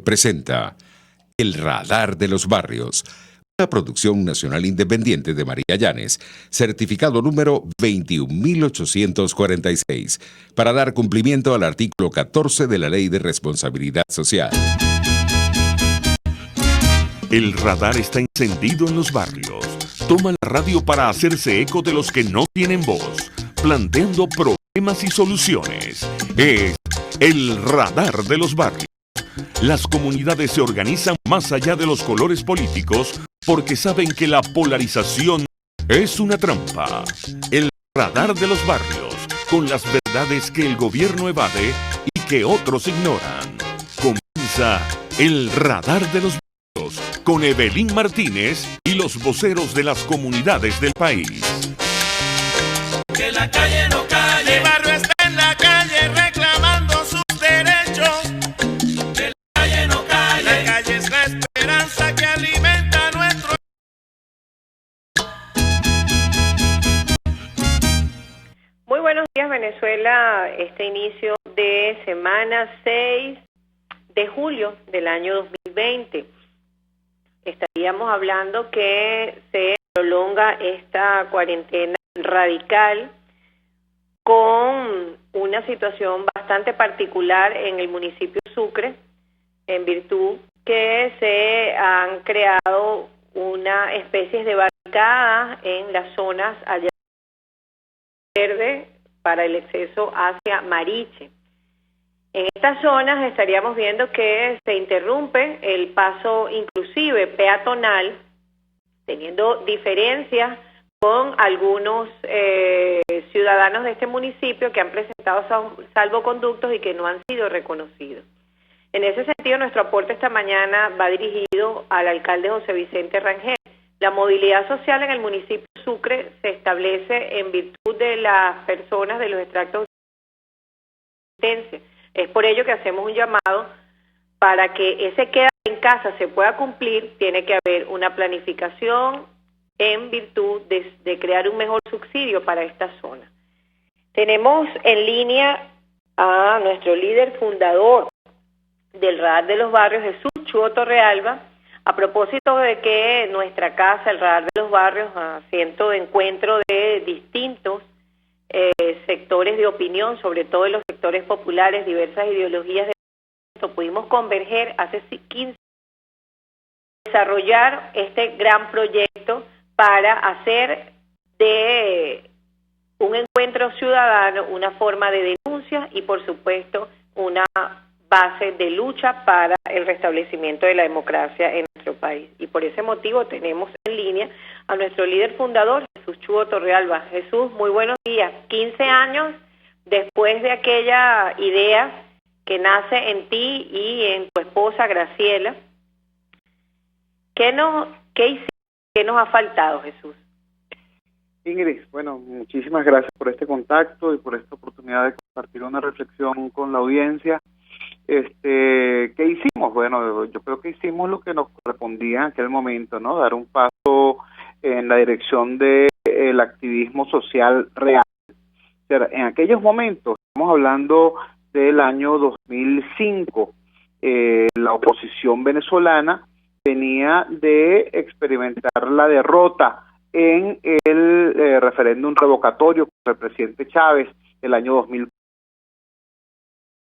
presenta El Radar de los Barrios, una producción nacional independiente de María Llanes, certificado número 21846, para dar cumplimiento al artículo 14 de la Ley de Responsabilidad Social. El radar está encendido en los barrios. Toma la radio para hacerse eco de los que no tienen voz, planteando problemas y soluciones. Es el radar de los barrios. Las comunidades se organizan más allá de los colores políticos porque saben que la polarización es una trampa. El radar de los barrios, con las verdades que el gobierno evade y que otros ignoran. Comienza el radar de los barrios con Evelyn Martínez y los voceros de las comunidades del país. Que la calle no calle, el barrio está en la calle reclamando sus derechos. Que la calle no calle, la calle es la esperanza que alimenta nuestro. Muy buenos días, Venezuela. Este inicio de semana 6 de julio del año 2020. Estaríamos hablando que se prolonga esta cuarentena radical con una situación bastante particular en el municipio de Sucre, en virtud que se han creado una especie de barricadas en las zonas allá verde para el acceso hacia Mariche. En estas zonas estaríamos viendo que se interrumpe el paso inclusive peatonal, teniendo diferencias con algunos ciudadanos de este municipio que han presentado salvoconductos y que no han sido reconocidos. En ese sentido, nuestro aporte esta mañana va dirigido al alcalde José Vicente Rangel. La movilidad social en el municipio de Sucre se establece en virtud de las personas de los extractos de asistencia. Es por ello que hacemos un llamado para que ese queda en casa se pueda cumplir. Tiene que haber una planificación en virtud de crear un mejor subsidio para esta zona. Tenemos en línea a nuestro líder fundador del Radar de los Barrios, Jesús Chuo Torrealba, a propósito de que nuestra casa, el Radar de los Barrios, asiento de encuentro de distintos sectores de opinión, sobre todo en los sectores populares, diversas ideologías, pudimos converger hace 15 desarrollar este gran proyecto para hacer de un encuentro ciudadano una forma de denuncia y, por supuesto, una base de lucha para el restablecimiento de la democracia en nuestro país. Y por ese motivo tenemos en línea a nuestro líder fundador, Jesús Chuo Torrealba. Jesús, muy buenos días. 15 años después de aquella idea que nace en ti y en tu esposa Graciela, ¿qué nos ha faltado, Jesús? Ingrid, bueno, muchísimas gracias por este contacto y por esta oportunidad de compartir una reflexión con la audiencia. ¿Qué hicimos? Bueno, yo creo que hicimos lo que nos correspondía en aquel momento, ¿no? Dar un paso en la dirección del activismo social real. O sea, en aquellos momentos, estamos hablando del año 2005, la oposición venezolana venía de experimentar la derrota en el referéndum revocatorio contra el presidente Chávez el año 2004.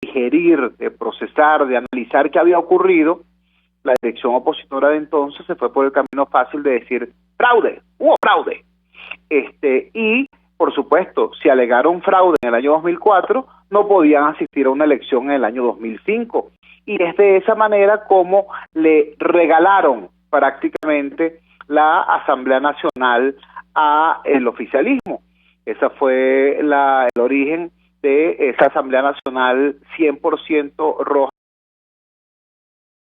Digerir, de procesar, de analizar qué había ocurrido, la dirección opositora de entonces se fue por el camino fácil de decir fraude, hubo fraude. Y, por supuesto, si alegaron fraude en el año 2004, no podían asistir a una elección en el año 2005. Y es de esa manera como le regalaron prácticamente la Asamblea Nacional a el oficialismo. Esa fue el origen de esa Asamblea Nacional 100% roja.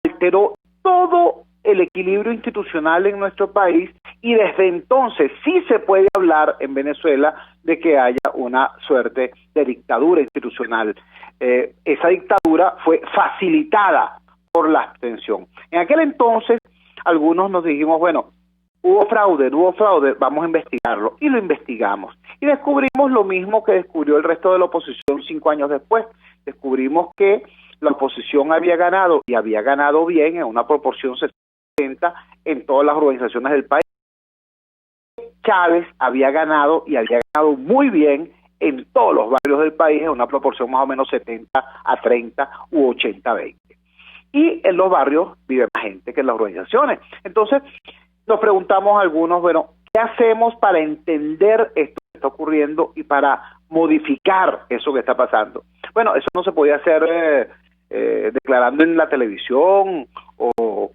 Alteró todo el equilibrio institucional en nuestro país y desde entonces sí se puede hablar en Venezuela de que haya una suerte de dictadura institucional. Esa dictadura fue facilitada por la abstención. En aquel entonces algunos nos dijimos, bueno, hubo fraude, vamos a investigarlo. Y lo investigamos. Y descubrimos lo mismo que descubrió el resto de la oposición 5 años después. Descubrimos que la oposición había ganado, y había ganado bien, en una proporción 70 en todas las organizaciones del país. Chávez había ganado, y había ganado muy bien en todos los barrios del país, en una proporción más o menos 70-30 u 80-20. Y en los barrios vive más gente que en las organizaciones. Entonces, nos preguntamos algunos, bueno, ¿qué hacemos para entender esto que está ocurriendo y para modificar eso que está pasando? Bueno, eso no se podía hacer declarando en la televisión o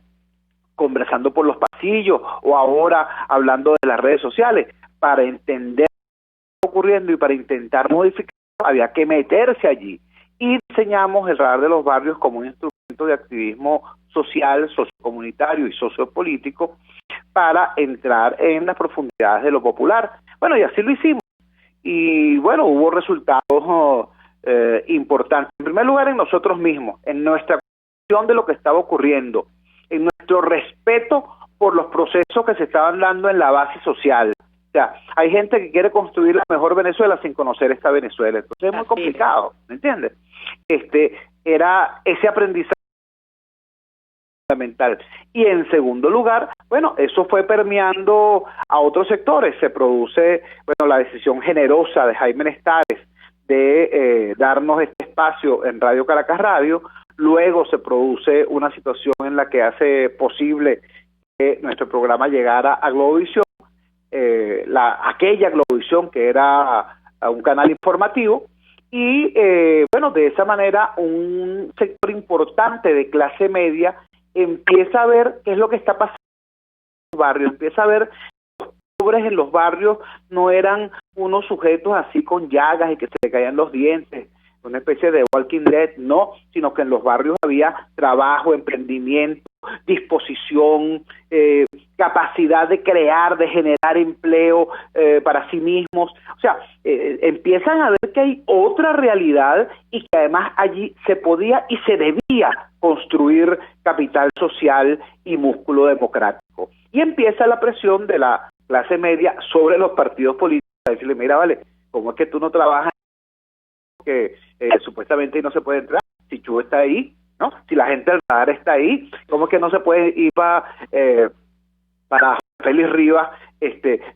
conversando por los pasillos o ahora hablando de las redes sociales. Para entender lo que está ocurriendo y para intentar modificarlo, había que meterse allí. Y diseñamos el Radar de los Barrios como un instrumento de activismo social, sociocomunitario y sociopolítico para entrar en las profundidades de lo popular. Bueno, y así lo hicimos. Y bueno, hubo resultados importantes. En primer lugar, en nosotros mismos, en nuestra concepción de lo que estaba ocurriendo, en nuestro respeto por los procesos que se estaban dando en la base social. O sea, hay gente que quiere construir la mejor Venezuela sin conocer esta Venezuela. Entonces es muy complicado, ¿me entiendes? Era ese aprendizaje fundamental. Y en segundo lugar, bueno, eso fue permeando a otros sectores. Se produce, bueno, la decisión generosa de Jaime Nestares de darnos este espacio en Radio Caracas Radio. Luego se produce una situación en la que hace posible que nuestro programa llegara a Globovisión, aquella Globovisión que era un canal informativo, y bueno, de esa manera un sector importante de clase media empieza a ver qué es lo que está pasando en los barrios, empieza a ver que los pobres en los barrios no eran unos sujetos así con llagas y que se le caían los dientes, una especie de Walking Dead, no, sino que en los barrios había trabajo, emprendimiento, disposición, capacidad de crear, de generar empleo para sí mismos. O sea, empiezan a ver que hay otra realidad y que además allí se podía y se debía construir capital social y músculo democrático. Y empieza la presión de la clase media sobre los partidos políticos, a decirle, mira, vale, ¿cómo es que tú no trabajas? Que supuestamente no se puede entrar, si Chu está ahí, ¿no? Si la gente del Radar está ahí, ¿cómo es que no se puede ir para José Félix Rivas?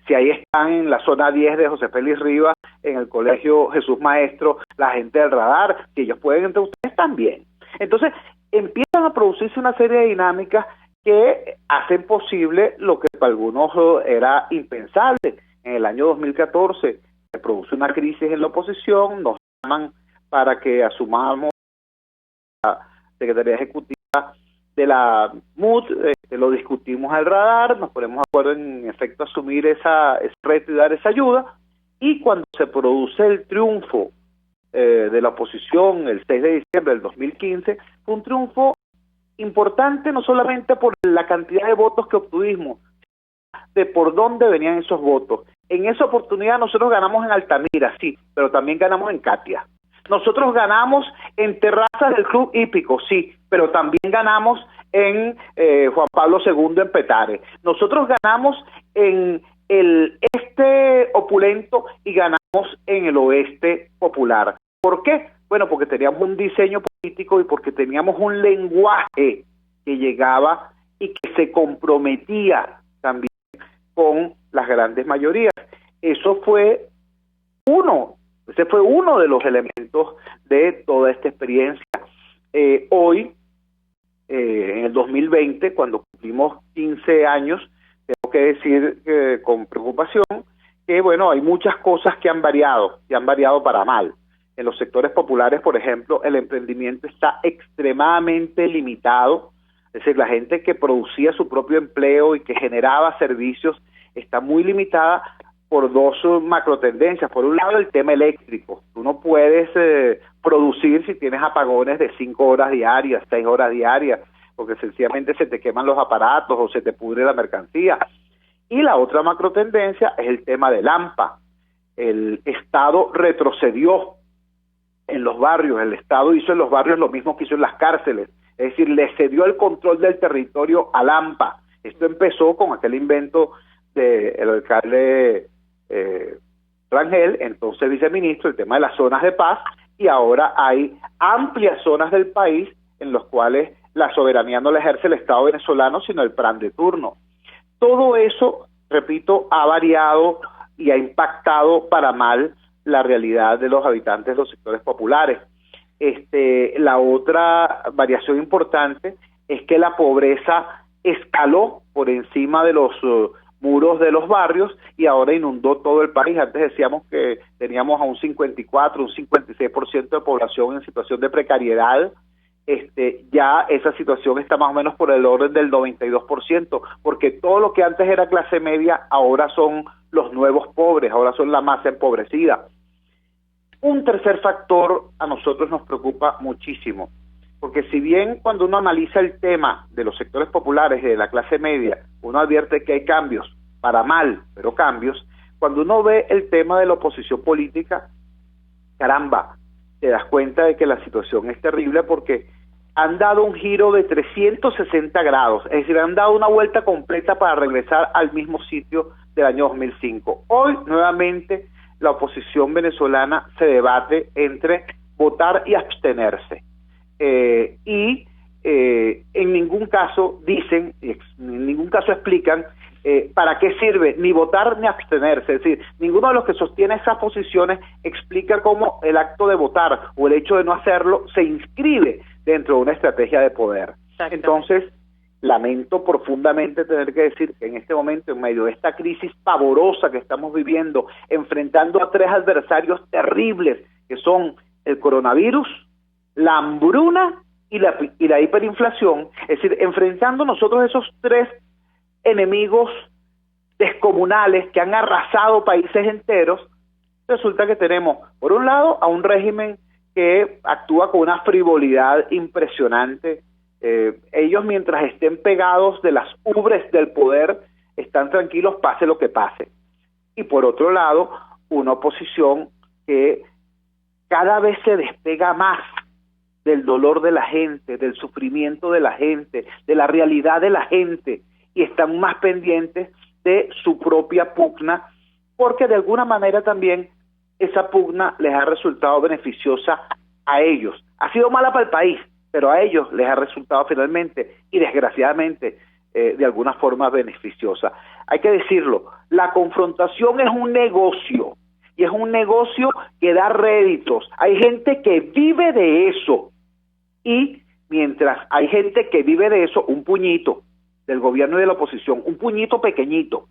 Si ahí están en la zona 10 de José Félix Rivas, en el colegio Jesús Maestro, la gente del Radar, si ellos pueden entrar, ustedes también. Entonces, empiezan a producirse una serie de dinámicas que hacen posible lo que para algunos era impensable. En el año 2014 se produce una crisis en la oposición, nos llaman para que asumamos la Secretaría Ejecutiva de la MUD, lo discutimos al Radar, nos ponemos de acuerdo en efecto asumir ese reto y dar esa ayuda, y cuando se produce el triunfo de la oposición el 6 de diciembre del 2015, fue un triunfo importante no solamente por la cantidad de votos que obtuvimos, de por dónde venían esos votos. En esa oportunidad nosotros ganamos en Altamira, sí, pero también ganamos en Catia. Nosotros ganamos en terrazas del Club Hípico, sí, pero también ganamos en Juan Pablo II en Petare. Nosotros ganamos en el este opulento y ganamos en el oeste popular. ¿Por qué? Bueno, porque teníamos un diseño político y porque teníamos un lenguaje que llegaba y que se comprometía también con las grandes mayorías. Ese fue uno de los elementos de toda esta experiencia. Hoy, en el 2020, cuando cumplimos 15 años, tengo que decir con preocupación que, bueno, hay muchas cosas que han variado para mal. En los sectores populares, por ejemplo, el emprendimiento está extremadamente limitado. Es decir, la gente que producía su propio empleo y que generaba servicios está muy limitada por dos macro tendencias. Por un lado, el tema eléctrico. Tú no puedes producir si tienes apagones de 5 horas diarias, 6 horas diarias, porque sencillamente se te queman los aparatos o se te pudre la mercancía. Y la otra macro tendencia es el tema del AMPA. El Estado retrocedió en los barrios, el Estado hizo en los barrios lo mismo que hizo en las cárceles, es decir, le cedió el control del territorio al AMPA. Esto empezó con aquel invento del alcalde Rangel, entonces viceministro, el tema de las zonas de paz, y ahora hay amplias zonas del país en las cuales la soberanía no la ejerce el Estado venezolano, sino el PRAN de turno. Todo eso, repito, ha variado y ha impactado para mal la realidad de los habitantes de los sectores populares. La otra variación importante es que la pobreza escaló por encima de los muros de los barrios y ahora inundó todo el país. Antes decíamos que teníamos a un 54, un 56% de población en situación de precariedad. Ya esa situación está más o menos por el orden del 92%, porque todo lo que antes era clase media ahora son los nuevos pobres, ahora son la masa empobrecida. Un tercer factor a nosotros nos preocupa muchísimo, porque si bien cuando uno analiza el tema de los sectores populares y de la clase media, uno advierte que hay cambios, para mal, pero cambios, cuando uno ve el tema de la oposición política, caramba, te das cuenta de que la situación es terrible porque han dado un giro de 360 grados, es decir, han dado una vuelta completa para regresar al mismo sitio del año 2005. Hoy, nuevamente, la oposición venezolana se debate entre votar y abstenerse. En ningún caso dicen, en ningún caso explican para qué sirve ni votar ni abstenerse. Es decir, ninguno de los que sostiene esas posiciones explica cómo el acto de votar o el hecho de no hacerlo se inscribe dentro de una estrategia de poder. Entonces, lamento profundamente tener que decir que en este momento, en medio de esta crisis pavorosa que estamos viviendo, enfrentando a tres adversarios terribles, que son el coronavirus, la hambruna y la hiperinflación, es decir, enfrentando nosotros esos tres enemigos descomunales que han arrasado países enteros, resulta que tenemos, por un lado, a un régimen que actúa con una frivolidad impresionante. Ellos, mientras estén pegados de las ubres del poder, están tranquilos, pase lo que pase. Y por otro lado, una oposición que cada vez se despega más del dolor de la gente, del sufrimiento de la gente, de la realidad de la gente, y están más pendientes de su propia pugna, porque de alguna manera también esa pugna les ha resultado beneficiosa a ellos. Ha sido mala para el país, pero a ellos les ha resultado finalmente y desgraciadamente de alguna forma beneficiosa. Hay que decirlo, la confrontación es un negocio, y es un negocio que da réditos. Hay gente que vive de eso, y mientras hay gente que vive de eso, un puñito del gobierno y de la oposición, un puñito pequeñito,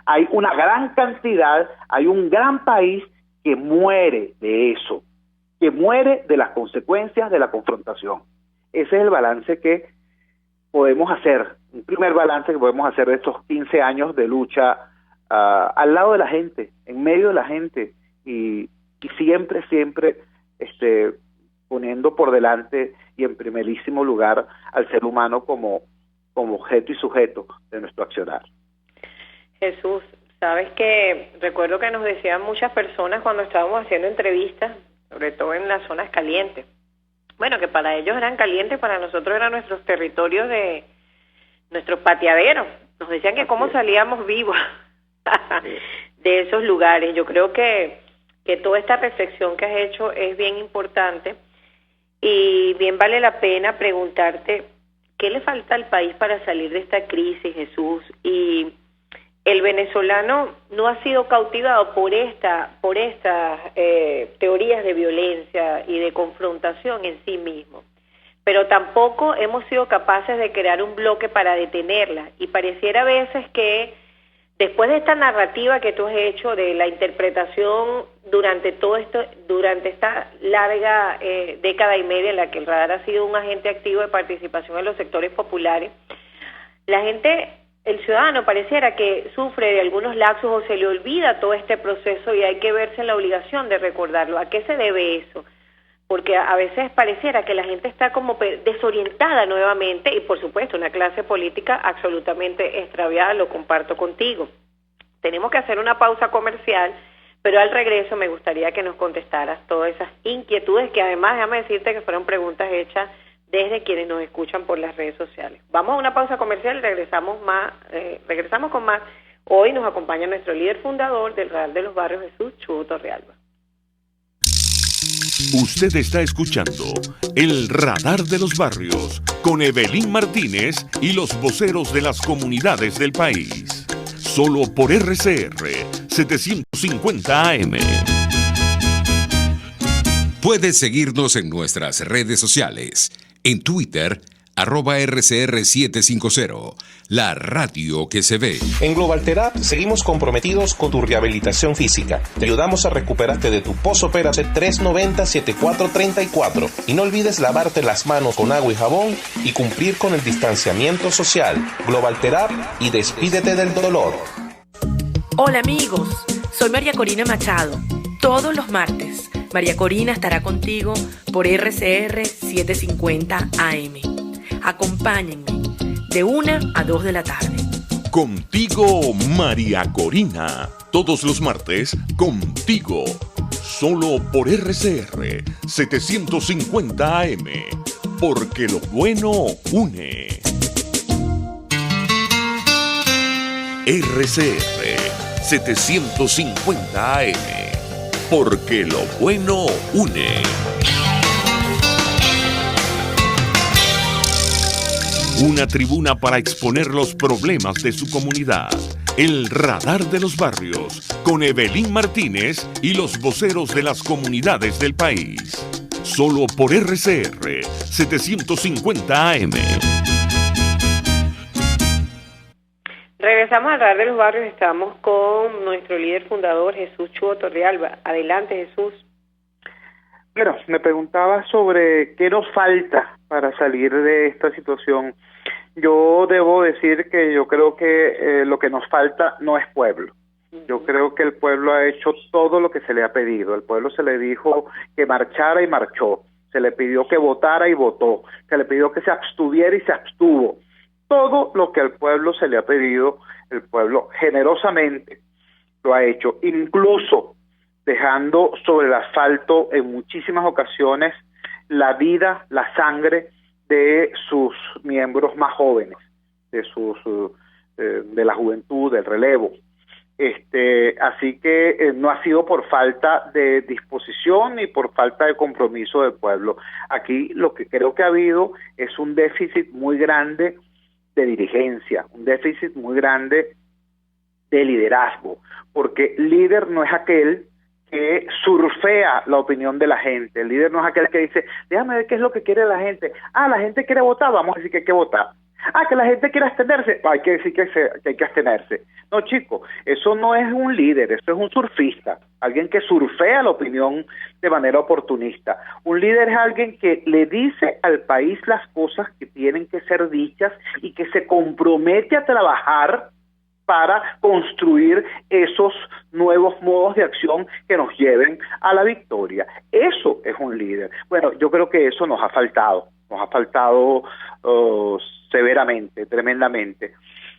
hay una gran cantidad, hay un gran país que muere de eso, que muere de las consecuencias de la confrontación. Ese es el balance que podemos hacer, un primer balance que podemos hacer de estos 15 años de lucha al lado de la gente, en medio de la gente, y siempre poniendo por delante y en primerísimo lugar al ser humano como objeto y sujeto de nuestro accionar. Jesús, sabes que recuerdo que nos decían muchas personas cuando estábamos haciendo entrevistas, sobre todo en las zonas calientes, bueno, que para ellos eran calientes, para nosotros eran nuestros territorios de nuestros pateaderos. Nos decían que cómo salíamos vivos de esos lugares. Yo creo que toda esta reflexión que has hecho es bien importante y bien vale la pena preguntarte qué le falta al país para salir de esta crisis, Jesús. Y el venezolano no ha sido cautivado por estas teorías de violencia y de confrontación en sí mismo, pero tampoco hemos sido capaces de crear un bloque para detenerla, y pareciera a veces que después de esta narrativa que tú has hecho de la interpretación durante esta larga década y media en la que el radar ha sido un agente activo de participación en los sectores populares, la gente, el ciudadano pareciera que sufre de algunos lapsos o se le olvida todo este proceso y hay que verse en la obligación de recordarlo. ¿A qué se debe eso? Porque a veces pareciera que la gente está como desorientada nuevamente y por supuesto una clase política absolutamente extraviada, lo comparto contigo. Tenemos que hacer una pausa comercial, pero al regreso me gustaría que nos contestaras todas esas inquietudes que además, déjame decirte que fueron preguntas hechas desde quienes nos escuchan por las redes sociales. Vamos a una pausa comercial y regresamos con más. Hoy nos acompaña nuestro líder fundador del Radar de los Barrios, Jesús Chubo Torrealba. Usted está escuchando El Radar de los Barrios con Evelyn Martínez y los voceros de las comunidades del país. Solo por RCR 750 AM. Puedes seguirnos en nuestras redes sociales. En Twitter, @RCR750, la radio que se ve. En Global Therapy seguimos comprometidos con tu rehabilitación física. Te ayudamos a recuperarte de tu post-operación 390-7434. Y no olvides lavarte las manos con agua y jabón y cumplir con el distanciamiento social. Global Therapy y despídete del dolor. Hola amigos, soy María Corina Machado. Todos los martes, María Corina estará contigo por RCR 750 AM. Acompáñenme de 1 a 2 de la tarde. Contigo, María Corina. Todos los martes, contigo. Solo por RCR 750 AM. Porque lo bueno une. RCR 750 AM. Porque lo bueno une. Una tribuna para exponer los problemas de su comunidad. El Radar de los Barrios, con Evelyn Martínez y los voceros de las comunidades del país. Solo por RCR 750 AM. Regresamos al Radar de los Barrios. Estamos con nuestro líder fundador, Jesús Chuo Torrealba. Adelante, Jesús. Bueno, me preguntaba sobre qué nos falta para salir de esta situación. Yo debo decir que yo creo que lo que nos falta no es pueblo. Yo creo que el pueblo ha hecho todo lo que se le ha pedido. El pueblo se le dijo que marchara y marchó. Se le pidió que votara y votó. Se le pidió que se abstuviera y se abstuvo. Todo lo que al pueblo se le ha pedido, el pueblo generosamente lo ha hecho, incluso dejando sobre el asfalto en muchísimas ocasiones la vida, la sangre de sus miembros más jóvenes, de la juventud, del relevo. Así que no ha sido por falta de disposición ni por falta de compromiso del pueblo. Aquí lo que creo que ha habido es un déficit muy grande de dirigencia, un déficit muy grande de liderazgo, porque líder no es aquel que surfea la opinión de la gente. El líder no es aquel que dice, déjame ver qué es lo que quiere la gente. Ah, la gente quiere votar, vamos a decir que hay que votar. Ah, que la gente quiere abstenerse, hay que decir que hay que abstenerse. No, chico, eso no es un líder, eso es un surfista, alguien que surfea la opinión de manera oportunista. Un líder es alguien que le dice al país las cosas que tienen que ser dichas y que se compromete a trabajar para construir esos nuevos modos de acción que nos lleven a la victoria. Eso es un líder. Bueno, yo creo que eso nos ha faltado severamente, tremendamente.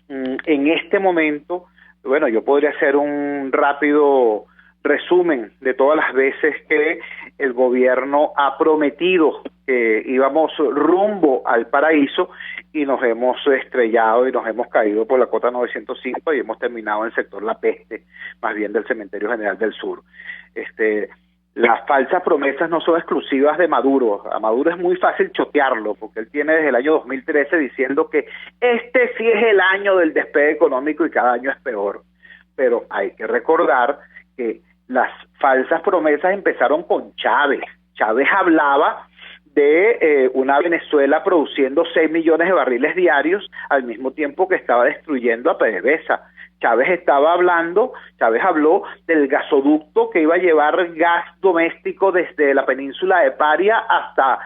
En este momento, bueno, yo podría hacer un rápido resumen de todas las veces que el gobierno ha prometido que íbamos rumbo al paraíso y nos hemos estrellado y nos hemos caído por la cota 905 y hemos terminado en el sector La Peste, más bien del Cementerio General del Sur. Las falsas promesas no son exclusivas de Maduro. A Maduro es muy fácil chotearlo, porque él tiene desde el año 2013 diciendo que este sí es el año del despegue económico y cada año es peor. Pero hay que recordar que las falsas promesas empezaron con Chávez. Chávez hablaba de una Venezuela produciendo 6 millones de barriles diarios al mismo tiempo que estaba destruyendo a PDVSA. Chávez habló del gasoducto que iba a llevar gas doméstico desde la península de Paria hasta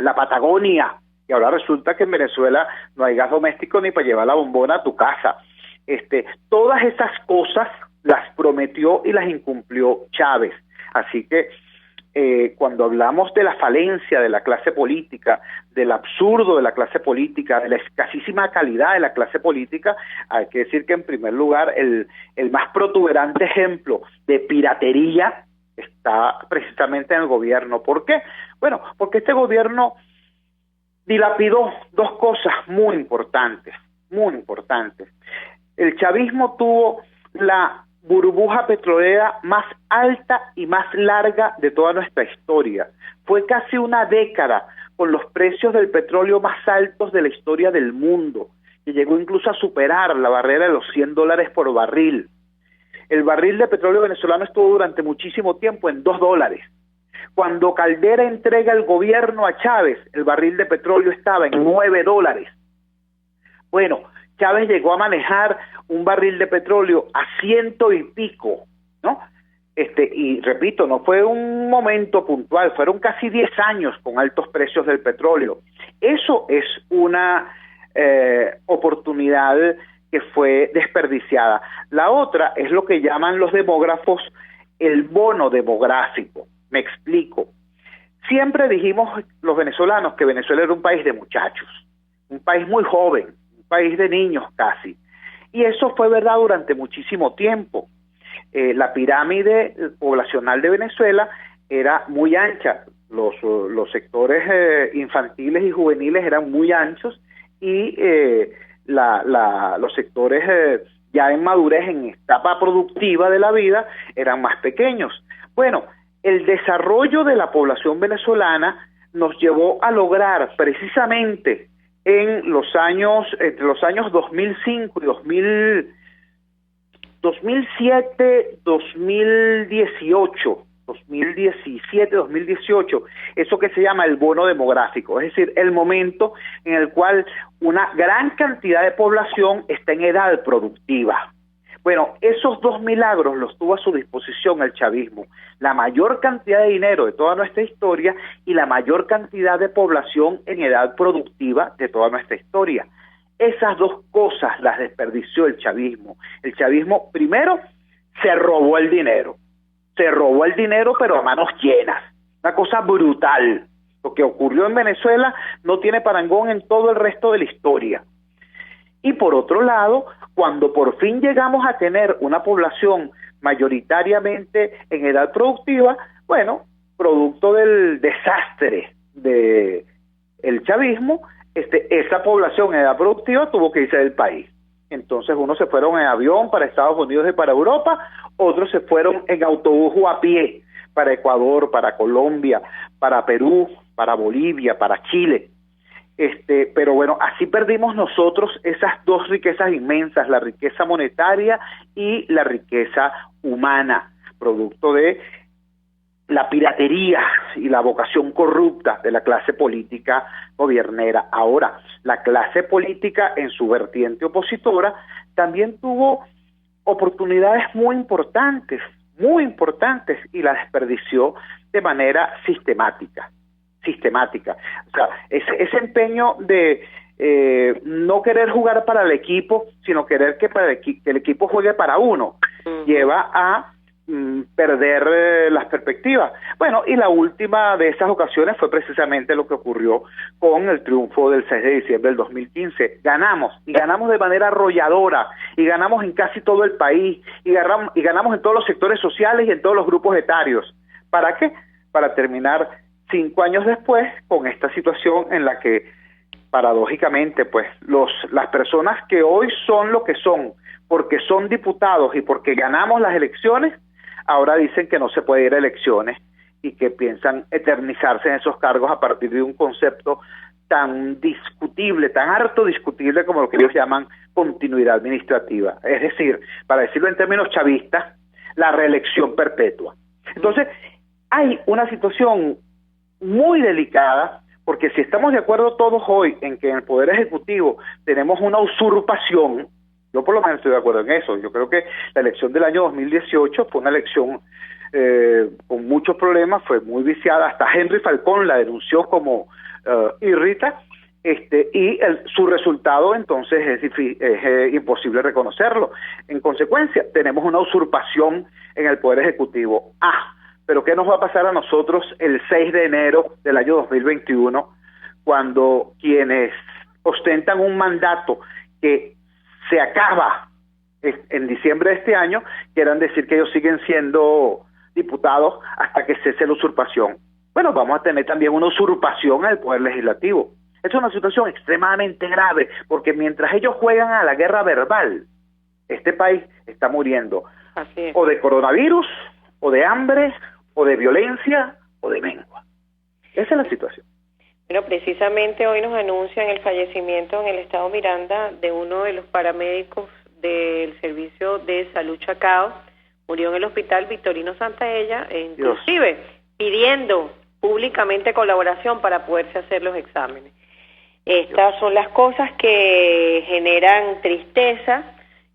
la Patagonia. Y ahora resulta que en Venezuela no hay gas doméstico ni para llevar la bombona a tu casa. Todas esas cosas las prometió y las incumplió Chávez. Así que cuando hablamos de la falencia de la clase política, del absurdo de la clase política, de la escasísima calidad de la clase política, hay que decir que en primer lugar el más protuberante ejemplo de piratería está precisamente en el gobierno. ¿Por qué? Bueno, porque este gobierno dilapidó dos cosas muy importantes. El chavismo tuvo la burbuja petrolera más alta y más larga de toda nuestra historia. Fue casi una década con los precios del petróleo más altos de la historia del mundo, que llegó incluso a superar la barrera de los $100 por barril. El barril de petróleo venezolano estuvo durante muchísimo tiempo en $2. Cuando Caldera entrega el gobierno a Chávez, el barril de petróleo estaba en $9. Bueno, Chávez llegó a manejar un barril de petróleo a 100 y pico, ¿no? Y repito, no fue un momento puntual, fueron casi 10 años con altos precios del petróleo. Eso es una oportunidad que fue desperdiciada. La otra es lo que llaman los demógrafos el bono demográfico. Me explico. Siempre dijimos los venezolanos que Venezuela era un país de muchachos, un país muy joven, un país de niños casi. Y eso fue verdad durante muchísimo tiempo. La pirámide poblacional de Venezuela era muy ancha, los sectores infantiles y juveniles eran muy anchos y los sectores ya en madurez, en etapa productiva de la vida, eran más pequeños. Bueno, el desarrollo de la población venezolana nos llevó a lograr precisamente en los años, entre los años 2005 y 2007, 2018, 2017, 2018, eso que se llama el bono demográfico, es decir, el momento en el cual una gran cantidad de población está en edad productiva. Bueno, esos dos milagros los tuvo a su disposición el chavismo, la mayor cantidad de dinero de toda nuestra historia y la mayor cantidad de población en edad productiva de toda nuestra historia. Esas dos cosas las desperdició el chavismo. El chavismo primero se robó el dinero pero a manos llenas, una cosa brutal. Lo que ocurrió en Venezuela no tiene parangón en todo el resto de la historia. Y por otro lado, cuando por fin llegamos a tener una población mayoritariamente en edad productiva, bueno, producto del desastre del chavismo, esa población en edad productiva tuvo que irse del país. Entonces unos se fueron en avión para Estados Unidos y para Europa, otros se fueron en autobús o a pie para Ecuador, para Colombia, para Perú, para Bolivia, para Chile. Pero bueno, así perdimos nosotros esas dos riquezas inmensas, la riqueza monetaria y la riqueza humana, producto de la piratería y la vocación corrupta de la clase política gobiernera. Ahora, la clase política en su vertiente opositora también tuvo oportunidades muy importantes y las desperdició de manera sistemática. O sea, ese empeño de no querer jugar para el equipo, sino querer que el equipo juegue para uno, lleva a perder las perspectivas. Bueno, y la última de esas ocasiones fue precisamente lo que ocurrió con el triunfo del 6 de diciembre del 2015. Ganamos de manera arrolladora, y ganamos en casi todo el país, y ganamos en todos los sectores sociales y en todos los grupos etarios. ¿Para qué? Para terminar 5 años después con esta situación en la que paradójicamente pues las personas que hoy son lo que son porque son diputados y porque ganamos las elecciones, ahora dicen que no se puede ir a elecciones y que piensan eternizarse en esos cargos a partir de un concepto tan discutible, tan harto discutible como lo que ellos llaman continuidad administrativa. Es decir, para decirlo en términos chavistas, la reelección perpetua. Entonces, hay una situación muy delicada, porque si estamos de acuerdo todos hoy en que en el Poder Ejecutivo tenemos una usurpación, yo por lo menos estoy de acuerdo en eso. Yo creo que la elección del año 2018 fue una elección con muchos problemas, fue muy viciada, hasta Henry Falcón la denunció como irrita, y su resultado entonces es imposible reconocerlo. En consecuencia, tenemos una usurpación en el Poder Ejecutivo. Pero ¿qué nos va a pasar a nosotros el 6 de enero del año 2021, cuando quienes ostentan un mandato que se acaba en diciembre de este año, quieran decir que ellos siguen siendo diputados hasta que cese la usurpación? Bueno, vamos a tener también una usurpación en el Poder Legislativo. Es una situación extremadamente grave, porque mientras ellos juegan a la guerra verbal, este país está muriendo Así es. o de coronavirus, o de hambre, o de violencia, o de mengua. Esa es la situación. Bueno, precisamente hoy nos anuncian el fallecimiento en el estado Miranda de uno de los paramédicos del Servicio de Salud Chacao. Murió en el hospital Victorino Santaella, inclusive pidiendo públicamente colaboración para poderse hacer los exámenes. Estas son las cosas que generan tristeza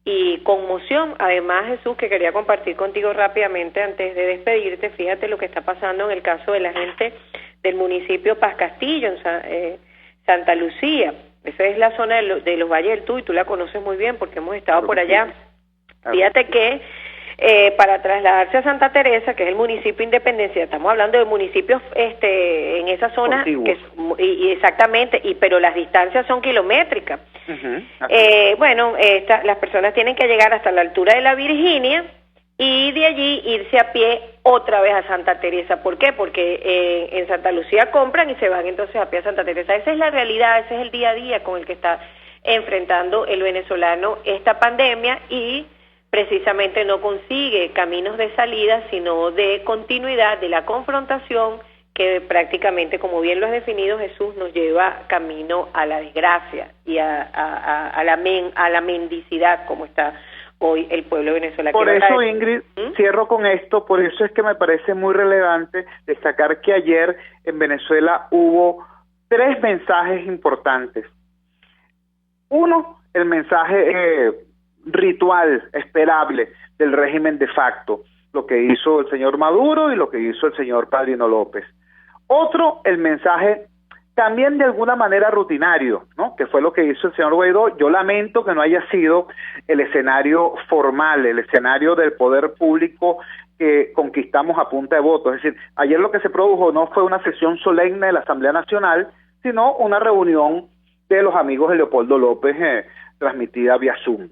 y conmoción. Además, Jesús, que quería compartir contigo rápidamente antes de despedirte, fíjate lo que está pasando en el caso de la gente del municipio Paz Castillo, en Santa Lucía. Esa es la zona de los Valles del Tuy, tú la conoces muy bien porque hemos estado por allá. Fíjate que para trasladarse a Santa Teresa, que es el municipio Independencia, estamos hablando de municipios en esa zona, que exactamente, pero las distancias son kilométricas. Bueno, las personas tienen que llegar hasta la altura de la Virginia y de allí irse a pie otra vez a Santa Teresa. ¿Por qué? Porque en Santa Lucía compran y se van entonces a pie a Santa Teresa. Esa es la realidad, ese es el día a día con el que está enfrentando el venezolano esta pandemia, y precisamente no consigue caminos de salida, sino de continuidad de la confrontación que prácticamente, como bien lo has definido, Jesús, nos lleva camino a la desgracia y a la mendicidad, como está hoy el pueblo venezolano. Por eso, Ingrid, cierro con esto, por eso es que me parece muy relevante destacar que ayer en Venezuela hubo 3 mensajes importantes. Uno, el mensaje ritual, esperable del régimen de facto, lo que hizo el señor Maduro y lo que hizo el señor Padrino López. Otro, el mensaje también de alguna manera rutinario, ¿no? Que fue lo que hizo el señor Guaidó. Yo lamento que no haya sido el escenario formal, el escenario del poder público que conquistamos a punta de votos. Es decir, ayer lo que se produjo no fue una sesión solemne de la Asamblea Nacional, sino una reunión de los amigos de Leopoldo López transmitida vía Zoom.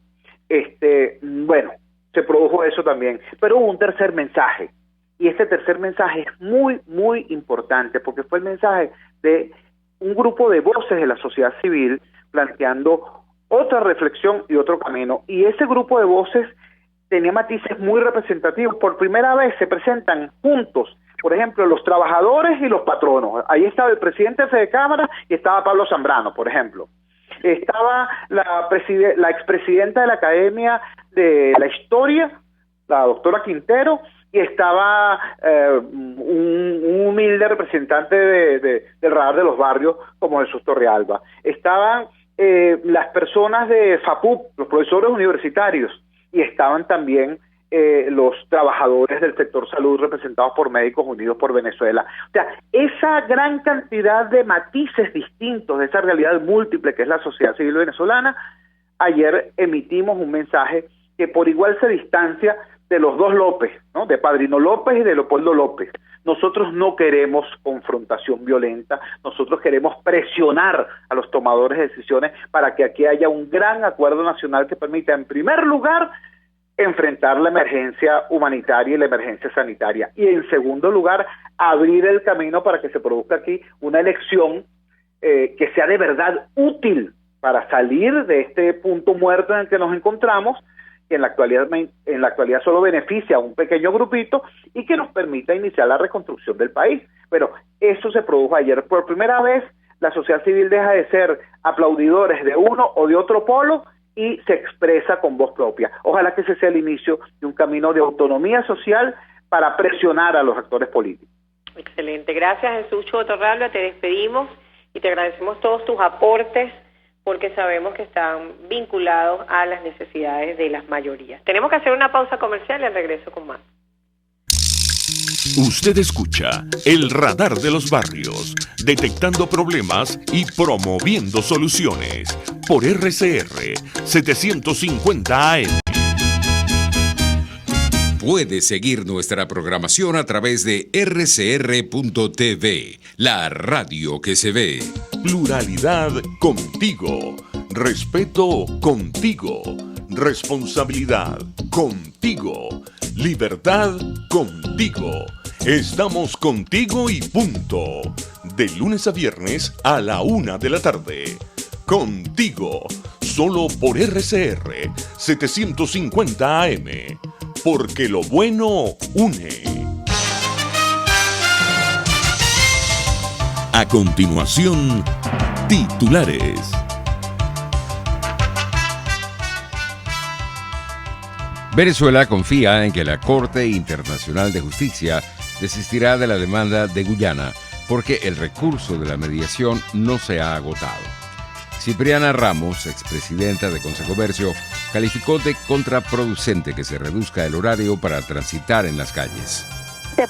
Bueno, se produjo eso también, pero hubo un tercer mensaje, y este tercer mensaje es muy, muy importante, porque fue el mensaje de un grupo de voces de la sociedad civil planteando otra reflexión y otro camino, y ese grupo de voces tenía matices muy representativos. Por primera vez se presentan juntos, por ejemplo, los trabajadores y los patronos. Ahí estaba el presidente de Fedecámara y estaba Pablo Zambrano, por ejemplo. Estaba la expresidenta de la Academia de la Historia, la doctora Quintero, y estaba un humilde representante del Radar de los Barrios como Jesús Torrealba. Estaban las personas de FAPUP, los profesores universitarios, y estaban también los trabajadores del sector salud representados por Médicos Unidos por Venezuela. O sea, esa gran cantidad de matices distintos de esa realidad múltiple que es la sociedad civil venezolana, ayer emitimos un mensaje que por igual se distancia de los dos López, ¿no? De Padrino López y de Leopoldo López. Nosotros no queremos confrontación violenta, nosotros queremos presionar a los tomadores de decisiones para que aquí haya un gran acuerdo nacional que permita, en primer lugar, enfrentar la emergencia humanitaria y la emergencia sanitaria, y en segundo lugar, abrir el camino para que se produzca aquí una elección que sea de verdad útil para salir de este punto muerto en el que nos encontramos, que en la actualidad solo beneficia a un pequeño grupito y que nos permita iniciar la reconstrucción del país. Pero eso se produjo ayer. Por primera vez, la sociedad civil deja de ser aplaudidores de uno o de otro polo y se expresa con voz propia. Ojalá que ese sea el inicio de un camino de autonomía social para presionar a los actores políticos. Excelente. Gracias, Jesús Torrealba. Te despedimos y te agradecemos todos tus aportes, porque sabemos que están vinculados a las necesidades de las mayorías. Tenemos que hacer una pausa comercial y al regreso con más. Usted escucha el Radar de los Barrios, detectando problemas y promoviendo soluciones por RCR 750 AM. Puede seguir nuestra programación a través de rcr.tv, la radio que se ve. Pluralidad contigo, respeto contigo, responsabilidad contigo, libertad contigo. Estamos contigo y punto. De lunes a viernes a la 1 de la tarde. Contigo, solo por RCR 750 AM. porque lo bueno une. A continuación, titulares. Venezuela confía en que la Corte Internacional de Justicia desistirá de la demanda de Guyana porque el recurso de la mediación no se ha agotado. Cipriana Ramos, expresidenta de Concecomercio, calificó de contraproducente que se reduzca el horario para transitar en las calles.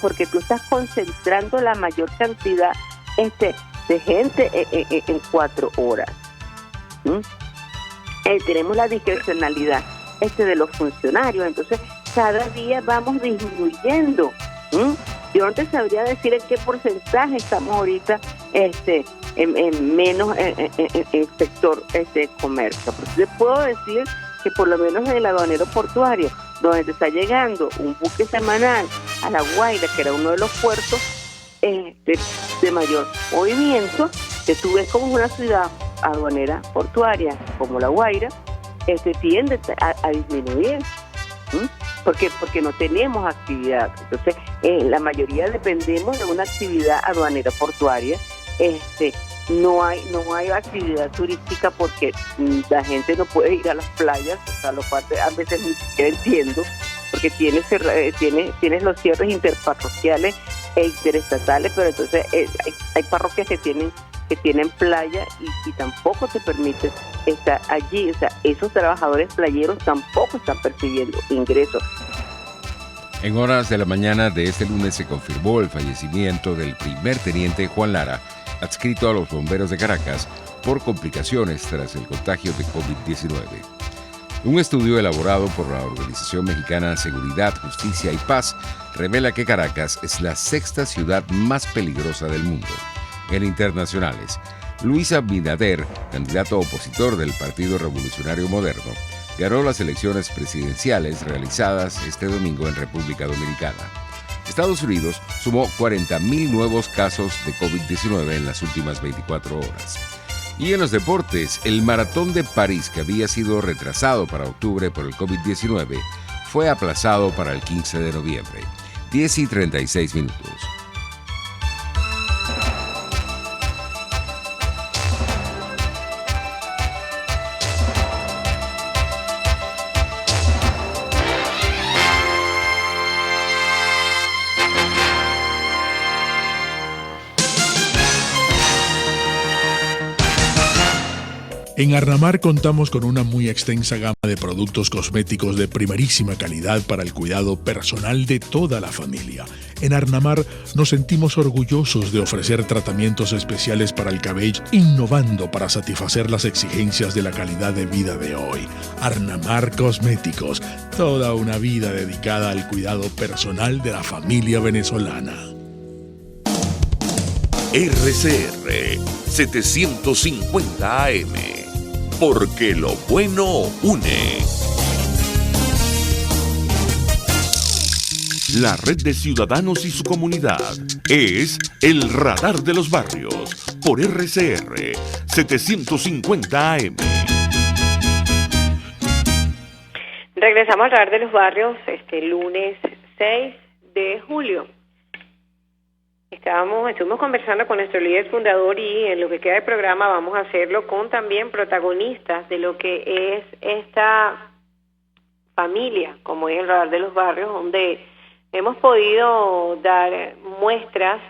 Porque tú estás concentrando la mayor cantidad de gente en 4 horas. Tenemos la discrecionalidad de los funcionarios, entonces cada día vamos disminuyendo. Yo no te sabría decir en qué porcentaje estamos ahorita en menos en sector comercio, pero te puedo decir que por lo menos en el aduanero portuario, donde te está llegando un buque semanal a La Guaira, que era uno de los puertos de mayor movimiento, que tú ves como una ciudad aduanera portuaria como La Guaira, tiende a disminuir. Porque no tenemos actividad. Entonces, la mayoría dependemos de una actividad aduanera portuaria. No hay actividad turística porque la gente no puede ir a las playas, a lo cual a veces ni siquiera entiendo, porque tienes los cierres interparroquiales e interestatales, pero entonces hay parroquias que tienen playa y tampoco te permiten estar allí. O sea, esos trabajadores playeros tampoco están percibiendo ingresos. En horas de la mañana de este lunes se confirmó el fallecimiento del primer teniente Juan Lara, adscrito a los bomberos de Caracas, por complicaciones tras el contagio de COVID-19. Un estudio elaborado por la Organización Mexicana Seguridad, Justicia y Paz revela que Caracas es la 6ª ciudad más peligrosa del mundo. En internacionales, Luis Abinader, candidato opositor del Partido Revolucionario Moderno, ganó las elecciones presidenciales realizadas este domingo en República Dominicana. Estados Unidos sumó 40.000 nuevos casos de COVID-19 en las últimas 24 horas. Y en los deportes, el Maratón de París, que había sido retrasado para octubre por el COVID-19, fue aplazado para el 15 de noviembre. 10:36. En Arnamar contamos con una muy extensa gama de productos cosméticos de primerísima calidad para el cuidado personal de toda la familia. En Arnamar nos sentimos orgullosos de ofrecer tratamientos especiales para el cabello, innovando para satisfacer las exigencias de la calidad de vida de hoy. Arnamar Cosméticos, toda una vida dedicada al cuidado personal de la familia venezolana. RCR 750 AM, porque lo bueno une. La red de ciudadanos y su comunidad es el Radar de los Barrios por RCR 750 AM. Regresamos al Radar de los Barrios este lunes 6 de julio. Estuvimos conversando con nuestro líder fundador y en lo que queda del programa vamos a hacerlo con también protagonistas de lo que es esta familia, como es el Radar de los Barrios, donde hemos podido dar muestras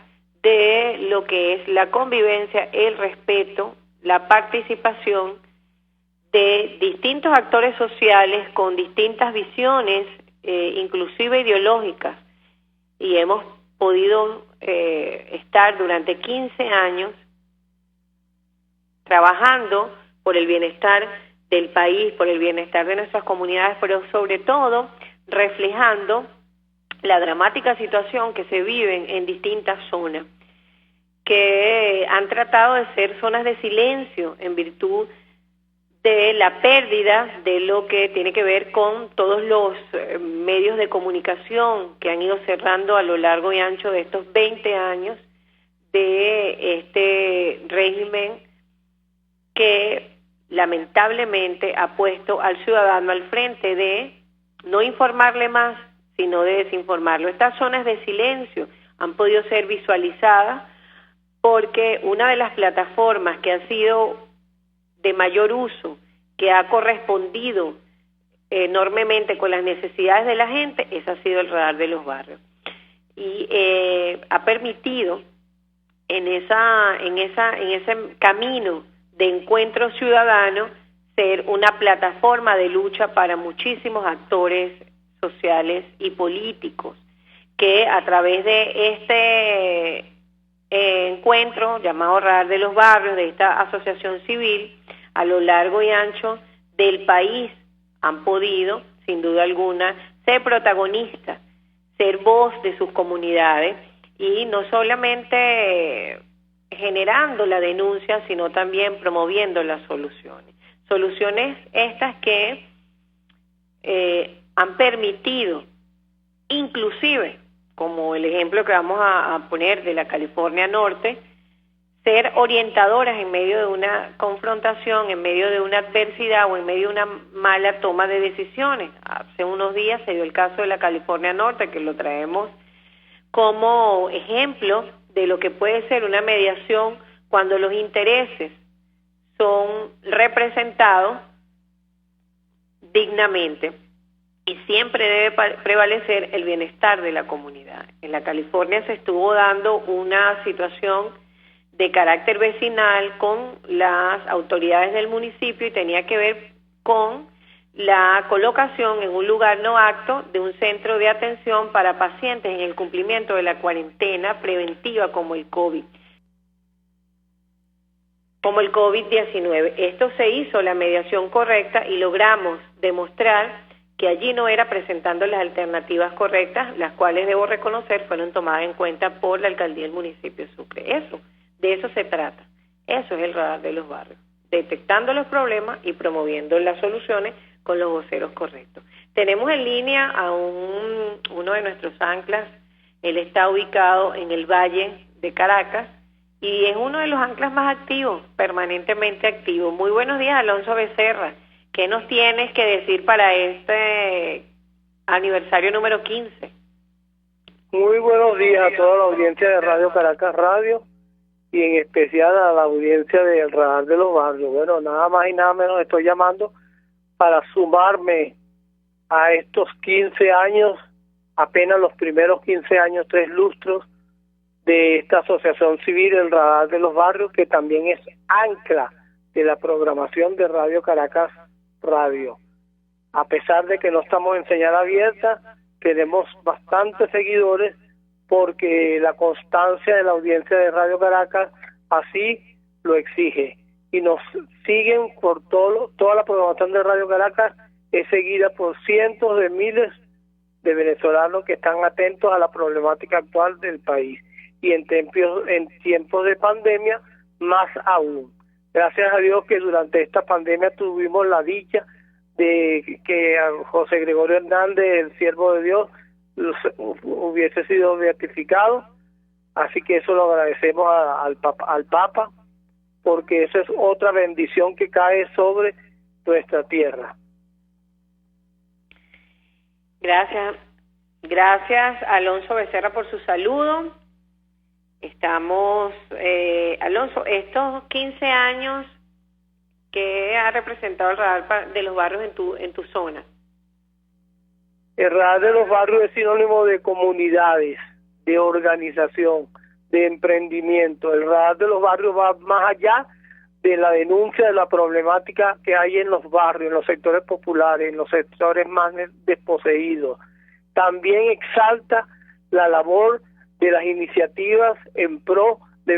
de lo que es la convivencia, el respeto, la participación de distintos actores sociales con distintas visiones, inclusive ideológicas, y hemos podido estar durante 15 años trabajando por el bienestar del país, por el bienestar de nuestras comunidades, pero sobre todo reflejando la dramática situación que se vive en distintas zonas, que han tratado de ser zonas de silencio en virtud de la pérdida de lo que tiene que ver con todos los medios de comunicación que han ido cerrando a lo largo y ancho de estos 20 años de este régimen que lamentablemente ha puesto al ciudadano al frente de no informarle más sino de desinformarlo. Estas zonas de silencio han podido ser visualizadas porque una de las plataformas que ha sido de mayor uso, que ha correspondido enormemente con las necesidades de la gente, ese ha sido el Radar de los Barrios. Y ha permitido en ese camino de encuentro ciudadano ser una plataforma de lucha para muchísimos actores sociales y políticos que a través de este encuentro llamado Radar de los Barrios, de esta asociación civil a lo largo y ancho del país, han podido, sin duda alguna, ser protagonistas, ser voz de sus comunidades y no solamente generando la denuncia, sino también promoviendo las soluciones. Soluciones estas que han permitido, inclusive, como el ejemplo que vamos a poner de la California Norte, ser orientadoras en medio de una confrontación, en medio de una adversidad o en medio de una mala toma de decisiones. Hace unos días se dio el caso de la California Norte, que lo traemos como ejemplo de lo que puede ser una mediación cuando los intereses son representados dignamente y siempre debe prevalecer el bienestar de la comunidad. En la California se estuvo dando una situación de carácter vecinal con las autoridades del municipio y tenía que ver con la colocación en un lugar no apto de un centro de atención para pacientes en el cumplimiento de la cuarentena preventiva como el COVID-19. Esto se hizo la mediación correcta y logramos demostrar que allí no era presentando las alternativas correctas, las cuales debo reconocer fueron tomadas en cuenta por la alcaldía del municipio de Sucre. De eso se trata. Eso es el Radar de los Barrios, detectando los problemas y promoviendo las soluciones con los voceros correctos. Tenemos en línea a uno de nuestros anclas. Él está ubicado en el Valle de Caracas y es uno de los anclas más activos, permanentemente activo. Muy buenos días, Alonso Becerra. ¿Qué nos tienes que decir para este aniversario número 15? Muy buenos días a toda la audiencia de Radio Caracas Radio y en especial a la audiencia del Radar de los Barrios. Bueno, nada más y nada menos estoy llamando para sumarme a estos 15 años, apenas los primeros 15 años, 3 lustros de esta asociación civil, el Radar de los Barrios, que también es ancla de la programación de Radio Caracas Radio. A pesar de que no estamos en señal abierta, tenemos bastantes seguidores porque la constancia de la audiencia de Radio Caracas así lo exige. Y nos siguen por toda la programación de Radio Caracas, es seguida por cientos de miles de venezolanos que están atentos a la problemática actual del país. Y en tiempos de pandemia, más aún. Gracias a Dios que durante esta pandemia tuvimos la dicha de que a José Gregorio Hernández, el siervo de Dios, hubiese sido beatificado. Así que eso lo agradecemos al Papa, porque esa es otra bendición que cae sobre nuestra tierra. Gracias Alonso Becerra por su saludo. Estamos, Alonso, estos 15 años que ha representado el Radar de los Barrios en tu zona. El Radar de los Barrios es sinónimo de comunidades, de organización, de emprendimiento. El Radar de los Barrios va más allá de la denuncia de la problemática que hay en los barrios, en los sectores populares, en los sectores más desposeídos. También exalta la labor de las iniciativas en pro de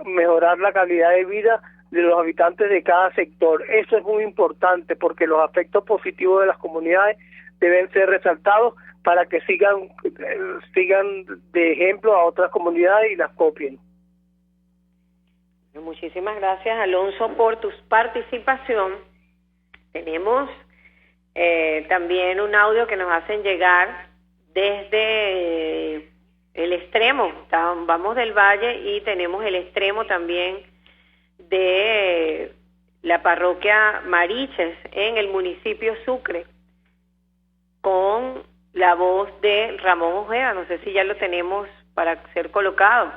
mejorar la calidad de vida de los habitantes de cada sector. Eso es muy importante porque los aspectos positivos de las comunidades deben ser resaltados para que sigan de ejemplo a otras comunidades y las copien. Muchísimas gracias, Alonso, por tu participación. Tenemos también un audio que nos hacen llegar desde el extremo. Vamos del Valle y tenemos el extremo también de la parroquia Mariches en el municipio Sucre, con la voz de Ramón Ojeda. No sé si ya lo tenemos para ser colocado.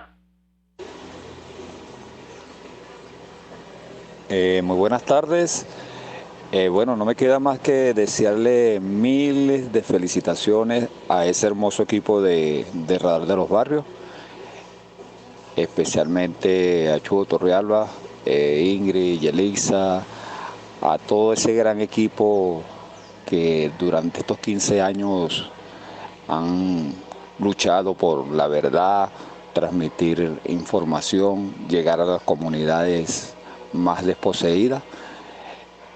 Muy buenas tardes. Bueno, no me queda más que desearle miles de felicitaciones a ese hermoso equipo de Radar de los Barrios, especialmente a Chugo Torrealba, Ingrid, Yelixa, a todo ese gran equipo que durante estos 15 años han luchado por la verdad, transmitir información, llegar a las comunidades más desposeídas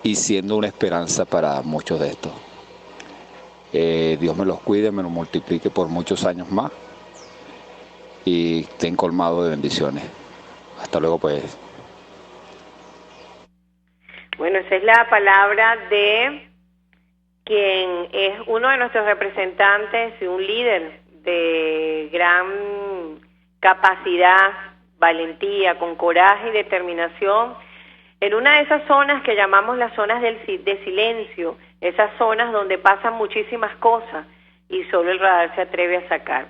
y siendo una esperanza para muchos de estos. Dios me los cuide, me los multiplique por muchos años más y estén colmados de bendiciones. Hasta luego, pues. Bueno, esa es la palabra de quien es uno de nuestros representantes y un líder de gran capacidad, valentía, con coraje y determinación, en una de esas zonas que llamamos las zonas de silencio, esas zonas donde pasan muchísimas cosas y solo el radar se atreve a sacar.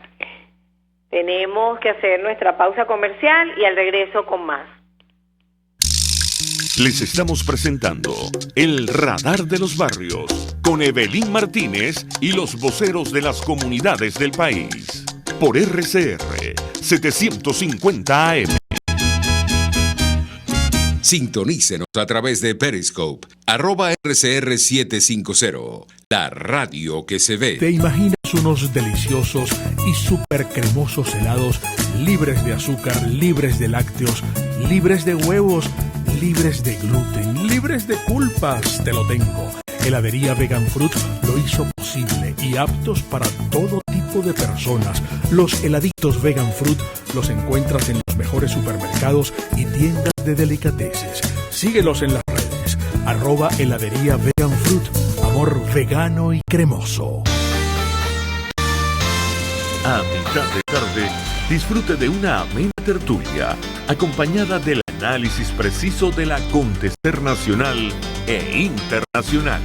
Tenemos que hacer nuestra pausa comercial y al regreso con más. Les estamos presentando el Radar de los Barrios con Evelyn Martínez y los voceros de las comunidades del país por RCR 750 AM. Sintonícenos a través de Periscope, @RCR750, la radio que se ve. ¿Te imaginas unos deliciosos y súper cremosos helados libres de azúcar, libres de lácteos, libres de huevos, libres de gluten, libres de culpas? Te lo tengo. Heladería Vegan Fruit lo hizo posible y aptos para todo tipo de personas. Los heladitos Vegan Fruit los encuentras en los mejores supermercados y tiendas de delicateces. Síguelos en las redes. @heladería Vegan Fruit. Amor vegano y cremoso. A mitad de tarde, disfrute de una amena tertulia, acompañada del análisis preciso del acontecer nacional e internacional.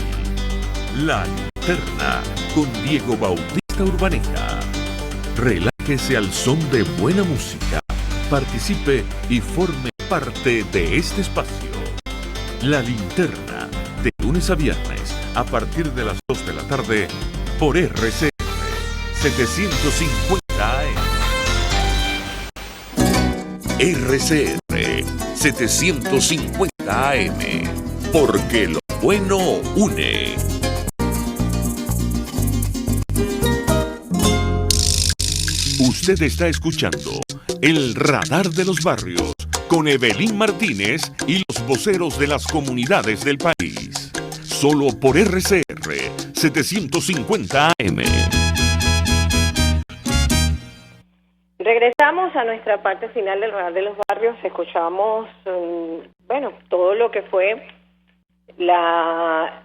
La Linterna, con Diego Bautista Urbaneta. Relájese al son de buena música, participe y forme parte de este espacio. La Linterna, de lunes a viernes, a partir de las 2 de la tarde, por RCR 750 AM. RCR 750 AM, porque lo bueno une. Usted está escuchando el Radar de los Barrios con Evelyn Martínez y los voceros de las comunidades del país. Solo por RCR 750 AM. Regresamos a nuestra parte final del Radar de los Barrios. Escuchamos, todo lo que fue la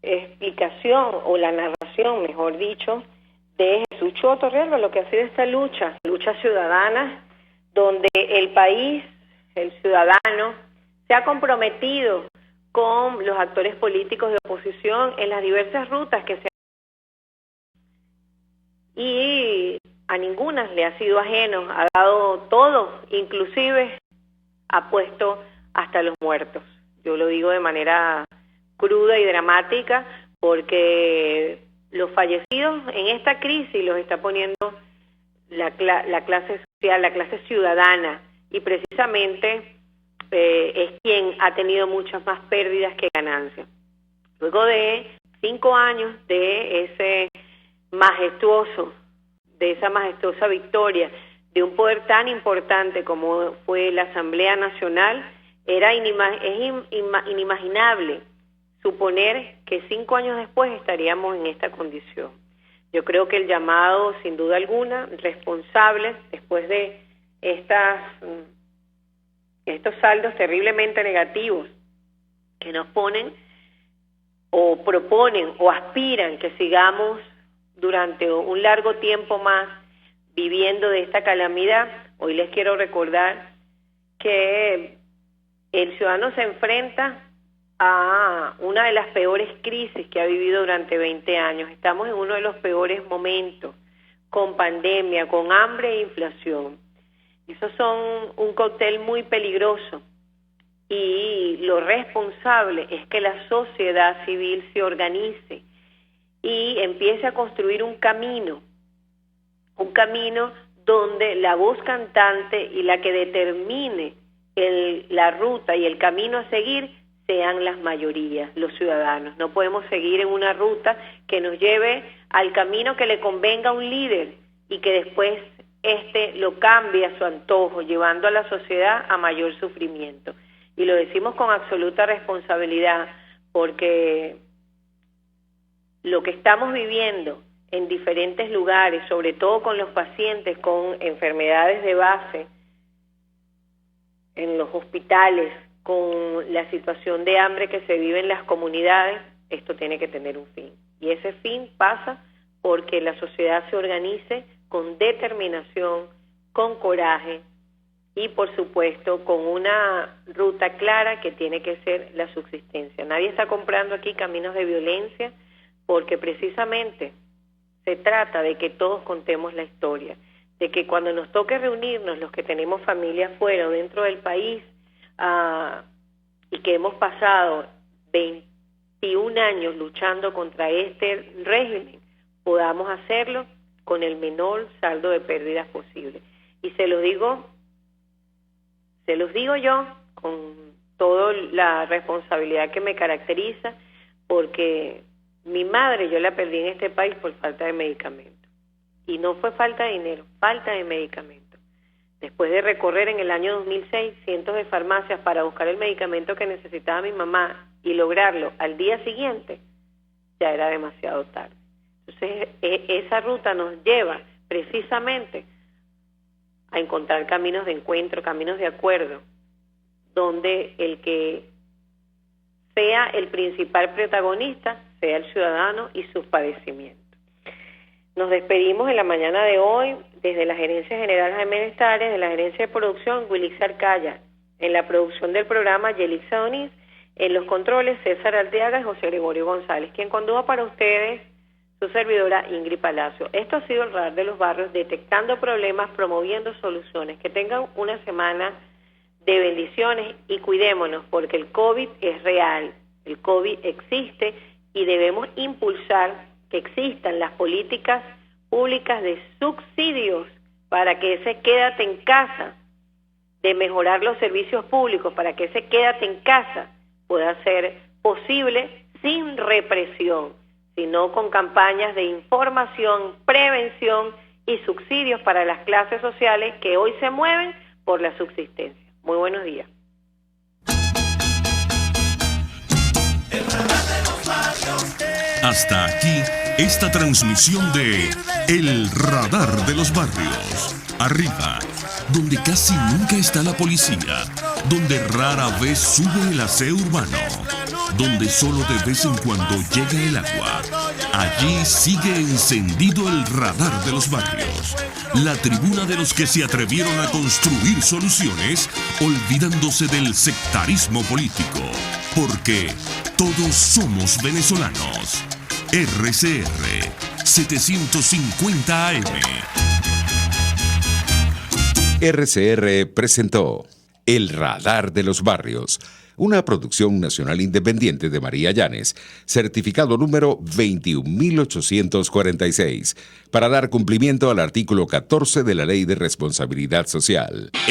explicación o la narración, mejor dicho, de Jesús Chugo Torrealba, lo que ha sido esta lucha ciudadana, donde el país, el ciudadano, se ha comprometido con los actores políticos de oposición en las diversas rutas que se y a ninguna le ha sido ajeno, ha dado todo, inclusive ha puesto hasta los muertos. Yo lo digo de manera cruda y dramática porque los fallecidos en esta crisis los está poniendo la clase social, la clase ciudadana, y precisamente es quien ha tenido muchas más pérdidas que ganancias. Luego de 5 años de esa majestuosa victoria de un poder tan importante como fue la Asamblea Nacional, es inimaginable suponer que 5 años después estaríamos en esta condición. Yo creo que el llamado, sin duda alguna, responsable, después de estos saldos terriblemente negativos que nos ponen o proponen o aspiran que sigamos durante un largo tiempo más viviendo de esta calamidad, hoy les quiero recordar que el ciudadano se enfrenta a una de las peores crisis que ha vivido durante 20 años. Estamos en uno de los peores momentos, con pandemia, con hambre e inflación. Esos son un cóctel muy peligroso y lo responsable es que la sociedad civil se organice y empiece a construir un camino donde la voz cantante y la que determine la ruta y el camino a seguir sean las mayorías, los ciudadanos. No podemos seguir en una ruta que nos lleve al camino que le convenga a un líder y que después lo cambie a su antojo, llevando a la sociedad a mayor sufrimiento. Y lo decimos con absoluta responsabilidad, porque lo que estamos viviendo en diferentes lugares, sobre todo con los pacientes con enfermedades de base, en los hospitales, con la situación de hambre que se vive en las comunidades, esto tiene que tener un fin. Y ese fin pasa porque la sociedad se organice con determinación, con coraje y, por supuesto, con una ruta clara que tiene que ser la subsistencia. Nadie está comprando aquí caminos de violencia, porque precisamente se trata de que todos contemos la historia, de que cuando nos toque reunirnos, los que tenemos familia fuera o dentro del país, y que hemos pasado 21 años luchando contra este régimen, podamos hacerlo con el menor saldo de pérdidas posible. Y se los digo yo con toda la responsabilidad que me caracteriza, porque mi madre yo la perdí en este país por falta de medicamentos. Y no fue falta de dinero, falta de medicamentos. Después de recorrer en el año 2006 cientos de farmacias para buscar el medicamento que necesitaba mi mamá y lograrlo al día siguiente, ya era demasiado tarde. Entonces, esa ruta nos lleva precisamente a encontrar caminos de encuentro, caminos de acuerdo, donde el que sea el principal protagonista sea el ciudadano y sus padecimientos. Nos despedimos en la mañana de hoy desde la Gerencia General Jaime Nestares, de la Gerencia de Producción Wilix Arcaya, en la producción del programa Yelixa Onís, en los controles César Arteaga y José Gregorio González, quien condujo para ustedes su servidora Ingrid Palacio. Esto ha sido el Radar de los Barrios, detectando problemas, promoviendo soluciones. Que tengan una semana de bendiciones y cuidémonos, porque el COVID es real, el COVID existe y debemos impulsar que existan las políticas públicas de subsidios para que ese quédate en casa, de mejorar los servicios públicos, para que ese quédate en casa pueda ser posible sin represión, sino con campañas de información, prevención y subsidios para las clases sociales que hoy se mueven por la subsistencia. Muy buenos días. Hasta aquí esta transmisión de El Radar de los Barrios. Arriba, donde casi nunca está la policía, donde rara vez sube el aseo urbano, donde solo de vez en cuando llega el agua. Allí sigue encendido el Radar de los Barrios, la tribuna de los que se atrevieron a construir soluciones olvidándose del sectarismo político, porque todos somos venezolanos. RCR 750 AM. RCR presentó El Radar de los Barrios, una producción nacional independiente de María Llanes, certificado número 21846, para dar cumplimiento al artículo 14 de la Ley de Responsabilidad Social.